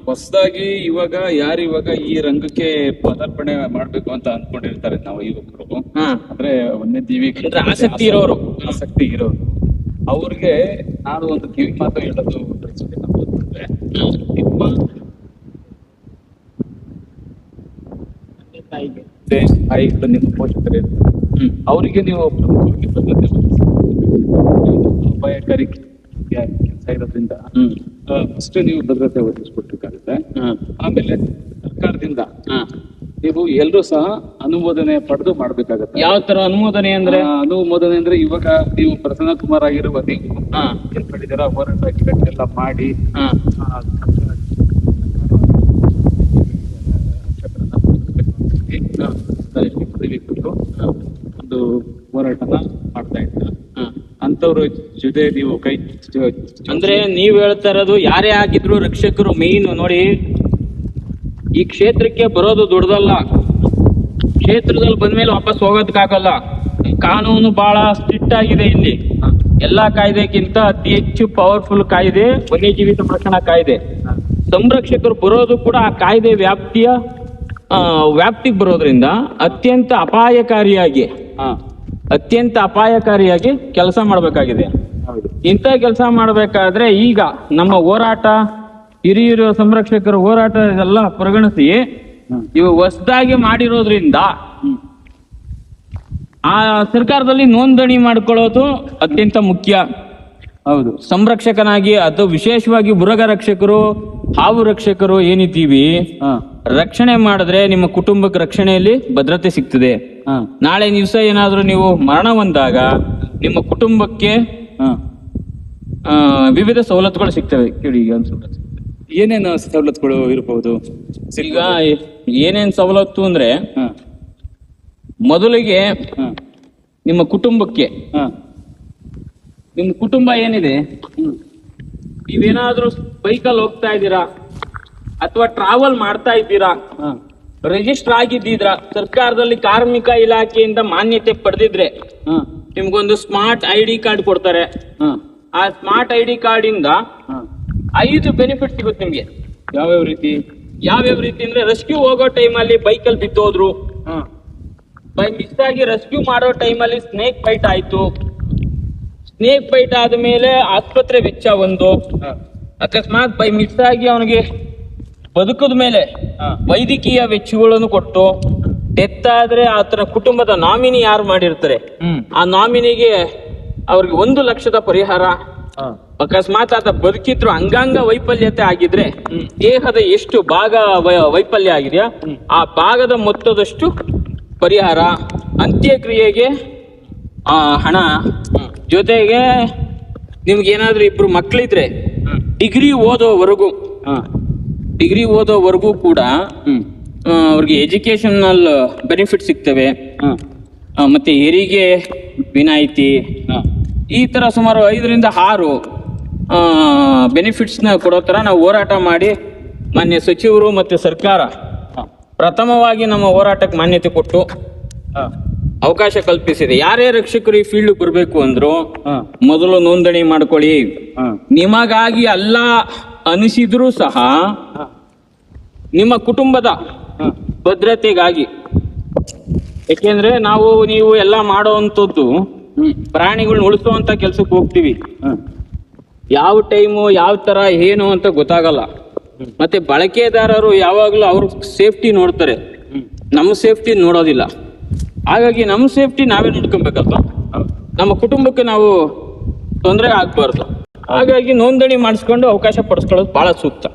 ಹೊಸದಾಗಿ ಇವಾಗ ಯಾರಿವಾಗ ಈ ರಂಗಕ್ಕೆ ಪದಾರ್ಪಣೆ ಮಾಡ್ಬೇಕು ಅಂತ ಅನ್ಕೊಂಡಿರ್ತಾರೆ ನಾವು ಯುವಕರು, ಅಂದ್ರೆ ವನ್ಯಜೀವಿ ಆಸಕ್ತಿ ಇರೋರು ಅವ್ರಿಗೆ ನಾನು ಒಂದು ಕಿವಿ ಮಾತು ಹೇಳೋದು ತಾಯಿಗಳು ನಿಮ್ಮ ಪೋಷಕರು ಅವರಿಗೆ ನೀವು ಅಪಾಯಕಾರಿ ಕೆಲಸ ಇರೋದ್ರಿಂದ ಫಸ್ಟ್ ನೀವು ಭದ್ರತೆ ಒದಗಿಸ್ಕೊಡ್ಬೇಕಾಗುತ್ತೆ. ಆಮೇಲೆ ಸರ್ಕಾರದಿಂದ ನೀವು ಎಲ್ಲರೂ ಸಹ ಅನುಮೋದನೆ ಪಡೆದು ಮಾಡ್ಬೇಕಾಗತ್ತೆ. ಯಾವ ತರ ಅನುಮೋದನೆ ಅಂದ್ರೆ? ಅನುಮೋದನೆ ಅಂದ್ರೆ ಇವಾಗ ನೀವು ಪ್ರಸನ್ನ ಕುಮಾರ್ ಆಗಿರುವ ನೀವು ಏನ್ ಮಾಡಿದಾರ ಹೋರಾಟ ಎಲ್ಲ ಮಾಡಿ ಪದವಿ ಕೊಟ್ಟು ಒಂದು ಹೋರಾಟನ ಮಾಡ್ತಾ ಇದ್ದಾರೆ. ಅಂತವ್ರ ಜೊತೆ ನೀವು ಕೈ ಅಂದ್ರೆ ನೀವ್ ಹೇಳ್ತಾ ಇರೋದು ಯಾರೇ ಆಗಿದ್ರು ರಕ್ಷಕರು ಮೇನ್ ನೋಡಿ. ಈ ಕ್ಷೇತ್ರಕ್ಕೆ ಬರೋದು ದೊಡ್ಡದಲ್ಲ, ಕ್ಷೇತ್ರದಲ್ಲಿ ಬಂದ್ಮೇಲೆ ವಾಪಸ್ ಹೋಗೋದಕ್ಕಾಗಲ್ಲ. ಕಾನೂನು ಬಹಳ ಸ್ಟ್ರಿಕ್ಟ್ ಆಗಿದೆ ಇಲ್ಲಿ. ಎಲ್ಲಾ ಕಾಯ್ದೆಗಿಂತ ಅತಿ ಹೆಚ್ಚು ಪವರ್ಫುಲ್ ಕಾಯ್ದೆ ವನ್ಯಜೀವಿ ಸಂರಕ್ಷಣಾ ಕಾಯ್ದೆ. ಸಂರಕ್ಷಕರು ಬರೋದು ಕೂಡ ಆ ಕಾಯ್ದೆ ವ್ಯಾಪ್ತಿಗೆ ಬರೋದ್ರಿಂದ ಅತ್ಯಂತ ಅಪಾಯಕಾರಿಯಾಗಿ ಕೆಲಸ ಮಾಡಬೇಕಾಗಿದೆ. ಇಂಥ ಕೆಲಸ ಮಾಡಬೇಕಾದ್ರೆ ಈಗ ನಮ್ಮ ಹೋರಾಟ ಹಿರಿಯ ಸಂರಕ್ಷಕರ ಹೋರಾಟ ಎಲ್ಲ ಪರಿಗಣಿಸಿ ಇವು ಹೊಸದಾಗಿ ಮಾಡಿರೋದ್ರಿಂದ ಆ ಸರ್ಕಾರದಲ್ಲಿ ನೋಂದಣಿ ಮಾಡ್ಕೊಳ್ಳೋದು ಅತ್ಯಂತ ಮುಖ್ಯ. ಹೌದು, ಸಂರಕ್ಷಕನಾಗಿ ಅದು ವಿಶೇಷವಾಗಿ ಮೃಗ ರಕ್ಷಕರು, ಹಾವು ರಕ್ಷಕರು ಏನಿದ್ದೀವಿ, ರಕ್ಷಣೆ ಮಾಡಿದ್ರೆ ನಿಮ್ಮ ಕುಟುಂಬಕ್ಕೆ ರಕ್ಷಣೆಯಲ್ಲಿ ಭದ್ರತೆ ಸಿಗ್ತದೆ. ನಾಳೆ ದಿವಸ ಏನಾದ್ರೂ ನೀವು ಮರಣ ಹೊಂದಾಗ ನಿಮ್ಮ ಕುಟುಂಬಕ್ಕೆ ವಿವಿಧ ಸವಲತ್ತುಗಳು ಸಿಗ್ತವೆ. ಕೇಳಿ, ಈಗ ಏನೇನು ಸವಲತ್ತುಗಳು ಇರಬಹುದು? ಈಗ ಏನೇನ್ ಸವಲತ್ತು ಅಂದ್ರೆ ಮೊದಲಿಗೆ ನಿಮ್ಮ ಕುಟುಂಬಕ್ಕೆ, ನಿಮ್ಮ ಕುಟುಂಬ ಏನಿದೆ, ನೀವೇನಾದ್ರೂ ಬೈಕಲ್ಲಿ ಹೋಗ್ತಾ ಇದ್ದೀರಾ ಅಥವಾ ಟ್ರಾವೆಲ್ ಮಾಡ್ತಾ ಇದ್ದೀರಾ, ರಿಜಿಸ್ಟರ್ ಆಗಿದ್ದೀರಾ, ಸರ್ಕಾರದಲ್ಲಿ ಕಾರ್ಮಿಕ ಇಲಾಖೆಯಿಂದ ಮಾನ್ಯತೆ ಪಡೆದಿದ್ರೆ ನಿಮ್ಗೊಂದು ಸ್ಮಾರ್ಟ್ ID ಕಾರ್ಡ್ ಕೊಡ್ತಾರೆ. ಆ ಸ್ಮಾರ್ಟ್ ID ಕಾರ್ಡ್ ಇಂದ 5 ಬೆನಿಫಿಟ್ ಸಿಗುತ್ತೆ ನಿಮ್ಗೆ. ಯಾವ್ಯಾವ ರೀತಿ ಅಂದ್ರೆ ರೆಸ್ಕ್ಯೂ ಹೋಗೋ ಟೈಮಲ್ಲಿ ಬೈಕಲ್ಲಿ ಬಿದ್ದೋದ್ರು, ಬೈ ಮಿಸ್ ಆಗಿ ರೆಸ್ಕ್ಯೂ ಮಾಡೋ ಟೈಮಲ್ಲಿ ಸ್ನೇಕ್ ಬೈಟ್ ಆಯ್ತು, ಸ್ನೇಕ್ ಬೈಟ್ ಆದ್ಮೇಲೆ ಆಸ್ಪತ್ರೆ ವೆಚ್ಚ ಒಂದು, ಅಕಸ್ಮಾತ್ ಬೈ ಮಿಸ್ ಆಗಿ ಅವನಿಗೆ ಬದುಕದ ಮೇಲೆ ವೈದ್ಯಕೀಯ ವೆಚ್ಚಗಳನ್ನು ಕೊಟ್ಟು ಡೆತ್ ಆದ್ರೆ ಆತನ ಕುಟುಂಬದ ನಾಮಿನಿ ಯಾರು ಮಾಡಿರ್ತಾರೆ ಆ ನಾಮಿನಿಗೆ ಅವ್ರಿಗೆ 1 ಲಕ್ಷದ ಪರಿಹಾರ. ಅಕಸ್ಮಾತ್ ಆತ ಬದುಕಿದ್ರು ಅಂಗಾಂಗ ವೈಫಲ್ಯತೆ ಆಗಿದ್ರೆ ದೇಹದ ಎಷ್ಟು ಭಾಗ ವೈಫಲ್ಯ ಆಗಿದೆಯಾ ಆ ಭಾಗದ ಮೊತ್ತದಷ್ಟು ಪರಿಹಾರ, ಅಂತ್ಯಕ್ರಿಯೆಗೆ ಹಣ, ಜೊತೆಗೆ ನಿಮ್ಗೆ ಏನಾದ್ರೂ 2 ಮಕ್ಳಿದ್ರೆ ಡಿಗ್ರಿ ಓದೋವರೆಗೂ ಕೂಡ ಅವ್ರಿಗೆ ಎಜುಕೇಶನಲ್ ಬೆನಿಫಿಟ್ ಸಿಗ್ತವೆ. ಮತ್ತೆ ಹೆರಿಗೆ ವಿನಾಯಿತಿ, ಈ ತರ ಸುಮಾರು 5 ರಿಂದ 6 ಬೆನಿಫಿಟ್ಸ್ ನ ಕೊಡೋ ತರ ನಾವು ಹೋರಾಟ ಮಾಡಿ ಮಾನ್ಯ ಸಚಿವರು ಮತ್ತೆ ಸರ್ಕಾರ ಪ್ರಥಮವಾಗಿ ನಮ್ಮ ಹೋರಾಟಕ್ಕೆ ಮಾನ್ಯತೆ ಕೊಟ್ಟು ಅವಕಾಶ ಕಲ್ಪಿಸಿದೆ. ಯಾರೇ ರಕ್ಷಕರು ಈ ಫೀಲ್ಡ್ ಬರಬೇಕು ಅಂದ್ರು ಮೊದಲು ನೋಂದಣಿ ಮಾಡ್ಕೊಳ್ಳಿ. ನಿಮಗಾಗಿ ಅಲ್ಲ ಅನಿಸಿದ್ರೂ ಸಹ ನಿಮ್ಮ ಕುಟುಂಬದ ಭದ್ರತೆಗಾಗಿ. ಯಾಕೆಂದ್ರೆ ನೀವು ಎಲ್ಲ ಮಾಡುವಂಥದ್ದು ಪ್ರಾಣಿಗಳನ್ನ ಉಳಿಸುವಂತ ಕೆಲ್ಸಕ್ಕೆ ಹೋಗ್ತೀವಿ. ಯಾವ ಟೈಮು ಯಾವ ತರ ಏನು ಅಂತ ಗೊತ್ತಾಗಲ್ಲ. ಮತ್ತೆ ಬಳಕೆದಾರರು ಯಾವಾಗ್ಲೂ ಅವ್ರ ಸೇಫ್ಟಿ ನೋಡ್ತಾರೆ, ನಮ್ಮ ಸೇಫ್ಟಿ ನೋಡೋದಿಲ್ಲ. ಹಾಗಾಗಿ ನಮ್ಮ ಸೇಫ್ಟಿ ನಾವೇ ನೋಡ್ಕೊಬೇಕಲ್ವ, ನಮ್ಮ ಕುಟುಂಬಕ್ಕೆ ನಾವು ತೊಂದರೆ ಆಗ್ಬಾರ್ದು. ಹಾಗಾಗಿ ನೋಂದಣಿ ಮಾಡಿಸ್ಕೊಂಡು ಅವಕಾಶ ಪಡಿಸ್ಕೊಳ್ಳೋದು ಬಹಳ ಸೂಕ್ತ.